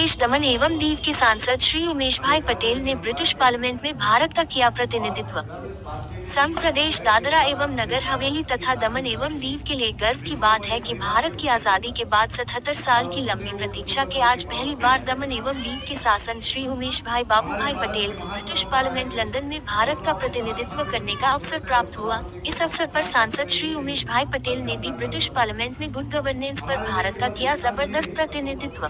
प्रदेश दमन एवं दीव के सांसद श्री उमेश भाई पटेल ने ब्रिटिश पार्लियामेंट में भारत का किया प्रतिनिधित्व। संघ प्रदेश दादरा एवं नगर हवेली तथा दमन एवं दीव के लिए गर्व की बात है कि भारत की आजादी के बाद 77 साल की लंबी प्रतीक्षा के आज पहली बार दमन एवं दीव के शासन श्री उमेश भाई बाबू भाई पटेल को ब्रिटिश पार्लियामेंट लंदन में भारत का प्रतिनिधित्व करने का अवसर प्राप्त हुआ। इस अवसर पर सांसद श्री उमेश भाई पटेल ने दी ब्रिटिश पार्लियामेंट में गुड गवर्नेंस पर भारत का किया जबरदस्त प्रतिनिधित्व।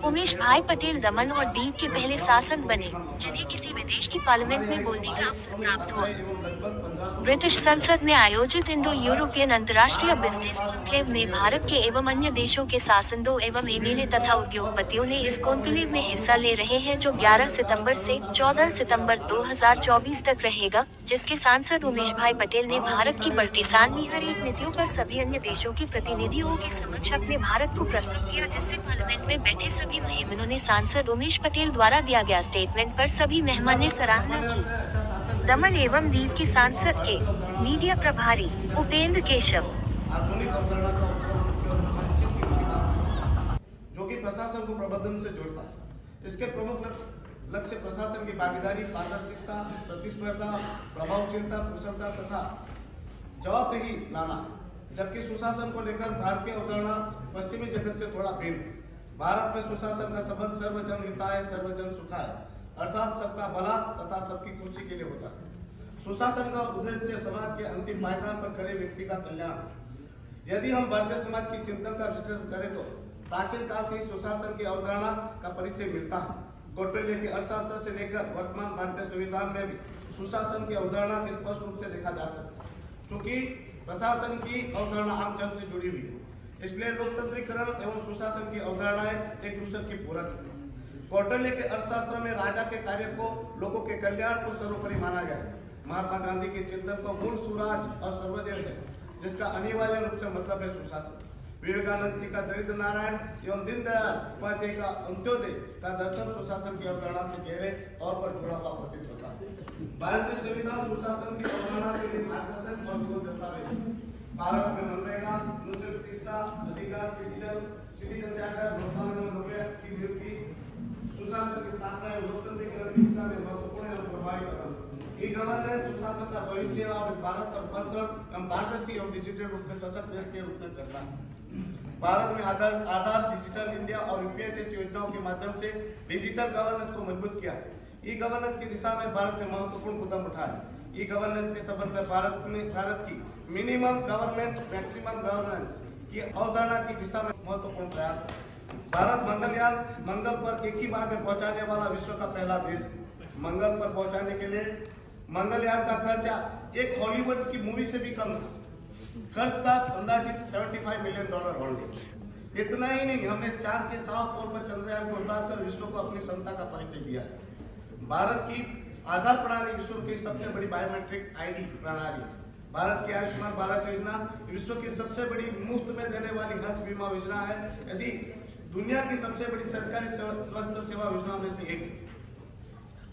उमेश भाई पटेल दमन और दीव के पहले शासक बने जिन्हें किसी विदेश की पार्लियामेंट में बोलने का अवसर प्राप्त हुआ। ब्रिटिश संसद में आयोजित इंडो यूरोपियन अंतर्राष्ट्रीय बिजनेस कॉन्क्लेव में भारत के एवं अन्य देशों के सांसदों एवं एमएलए तथा उद्योगपतियों ने इस कॉन्क्लेव में हिस्सा ले रहे हैं, जो 11 सितंबर से 14 सितंबर 2024 तक रहेगा, जिसके सांसद उमेश भाई पटेल ने भारत की बढ़ती सार्वभौमिक नीतियों पर सभी अन्य देशों के प्रतिनिधियों के समक्ष अपने भारत को प्रस्तुत किया, जिससे पार्लियामेंट में बैठे सभी मेहमानों ने सांसद उमेश पटेल द्वारा दिया गया स्टेटमेंट पर सभी मेहमान ने सराहना की। दमन एवं दीव के सांसद के मीडिया प्रभारी उपेंद्र केशव जो कि प्रशासन को प्रबंधन से जोड़ता है। इसके प्रमुख लक्ष्य प्रशासन की भागीदारी, पारदर्शिता, प्रतिस्पर्धा, प्रभावशीलता, कुशलता तथा जवाबदेही लाना है। जबकि सुशासन को लेकर भारतीय अवधारणा पश्चिमी जगत से थोड़ा भिन्न है। भारत में सुशासन का संबंध सर्वजन हिताय सर्वजन सुखाय अर्थात सबका भला तथा सबकी खुशी के लिए होता है। सुशासन का उद्देश्य समाज के अंतिम पायदान पर खड़े व्यक्ति का कल्याण है। यदि हम भारतीय समाज की चिंतन का विश्लेषण करें तो प्राचीन काल से सुशासन की अवधारणा का परिचय मिलता है। कौटिल्य के अर्थशास्त्र से लेकर वर्तमान भारतीय संविधान में भी सुशासन की अवधारणा को स्पष्ट रूप से देखा जा सकता है। चूंकि प्रशासन की अवधारणा आम जन से जुड़ी हुई है, इसलिए लोकतंत्रीकरण एवं सुशासन की अवधारणाएं एक दूसरे की पूरक है। कौटिल्य के अर्थशास्त्र में राजा के कार्य को लोगों के कल्याण को सर्वोपरि माना गया है। महात्मा गांधी के चिंतन को मूल सुराज और सर्वदेव है, जिसका अनिवार्य रूप से मतलब है सुशासन। विवेकानंद जी का दरिद्र नारायण एवं दीनदयाल उपाध्याय का अंत्योदय का दर्शन सुशासन की अवधारणा से गहरे तौर पर जुड़ा हुआ प्रतीत होता है। भारतीय संविधान सुशासन की अवधारणा के लिए मार्गदर्शक और मूल दस्तावेज। भारत में मनरेगा, मुस्लिम शिक्षा अधिकार, सिटीजन चार्टर, की नियुक्ति, सुशासन की स्थापना एवं लोकतंत्रीकरण की दिशा में महत्वपूर्ण एवं प्रभावी कदम। ई गवर्नेंस सुशासन का भविष्य और भारत का रूपांतरण एवं पारदर्शी एवं डिजिटल रूप में सशक्त देश के रूप में करता है। भारत में आधार, डिजिटल इंडिया और यूपीआई जैसी योजनाओं के माध्यम से डिजिटल गवर्नेंस को मजबूत किया है। ई गवर्नेंस की दिशा में भारत ने महत्वपूर्ण कदम उठाया। ई गवर्नेंस के संबंध में भारत की मिनिमम गवर्नमेंट मैक्सिमम गवर्नेंस की अवधारणा की दिशा में महत्वपूर्ण प्रयास है। भारत मंगल पर एक ही बार में पहुंचाने वाला विश्व का पहला देश है। मंगल पर पहुंचाने के लिए मंगलयान का खर्चा एक हॉलीवुड की मूवी से भी कम था। खर्च था अंदाजित $75 मिलियन ओनली। इतना ही नहीं, हमने चांद के साउथ पोल पर चंद्रयान को उतारकर विश्व को अपनी क्षमता का परिचय दिया है। भारत की आधार प्रणाली विश्व की सबसे बड़ी बायोमेट्रिक आईडी प्रणाली है। भारत की आयुष्मान भारत योजना विश्व की सबसे बड़ी मुफ्त में देने वाली हेल्थ बीमा योजना है, यदि दुनिया की सबसे बड़ी सरकारी स्वास्थ्य सेवा योजना में से एक।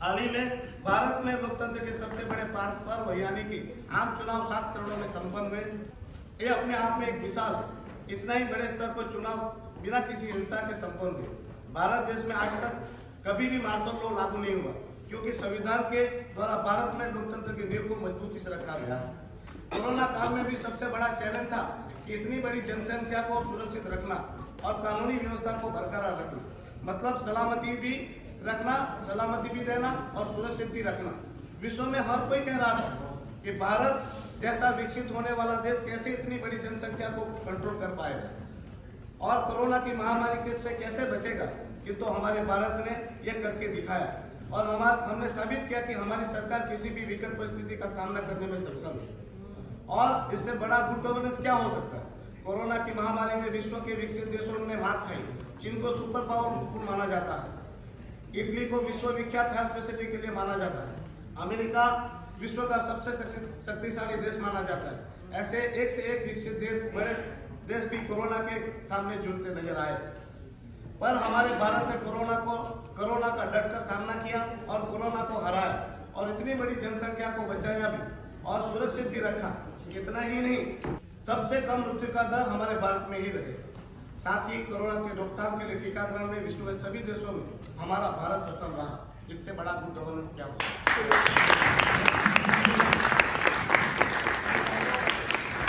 हाल ही में भारत में लोकतंत्र के सबसे बड़े पर्व यानी कि आम चुनाव 7 चरणों में संपन्न हुए। ये अपने आप में एक मिसाल है। इतना ही बड़े स्तर पर चुनाव बिना किसी हिंसा के संपन्न हुए। भारत देश में आज तक कभी भी मार्शल लॉ लागू नहीं हुआ, क्योंकि संविधान के द्वारा भारत में लोकतंत्र की नींव को मजबूती से रखा गया। कोरोना काल में भी सबसे बड़ा चैलेंज था कि इतनी बड़ी जनसंख्या को सुरक्षित रखना और कानूनी व्यवस्था को बरकरार रखना, मतलब सलामती भी देना और सुरक्षित भी रखना। विश्व में हर कोई कह रहा था कि भारत जैसा विकसित होने वाला देश कैसे इतनी बड़ी जनसंख्या को कंट्रोल कर पाएगा और कोरोना की महामारी से कैसे बचेगा, किंतु हमारे भारत ने यह करके दिखाया और हमने साबित किया कि हमारी सरकार किसी भी विकट परिस्थिति का सामना करने में सक्षम है। और इससे बड़ा गुड गवर्नेंस क्या हो सकता है। कोरोना की महामारी में विश्व के विकसित देशों ने मात खाई। चीन को सुपर पावरफुल माना जाता है, इटली को विश्व विख्यात हेल्थ फैसिलिटी के लिए माना जाता है, अमेरिका विश्व का सबसे शक्तिशाली देश माना जाता है। ऐसे एक से एक विकसित बड़े देश भी कोरोना के सामने जूझते नजर आए, पर हमारे भारत ने कोरोना का डटकर सामना किया और कोरोना को हराया और इतनी बड़ी जनसंख्या को बचाया भी और सुरक्षित भी रखा। इतना ही नहीं, सबसे कम मृत्यु का दर हमारे भारत में ही रहे। साथ ही कोरोना के रोकथाम के लिए टीकाकरण में विश्व में सभी देशों में हमारा भारत प्रथम रहा। इससे बड़ा गुड गवर्नेंस क्या हो सकता है।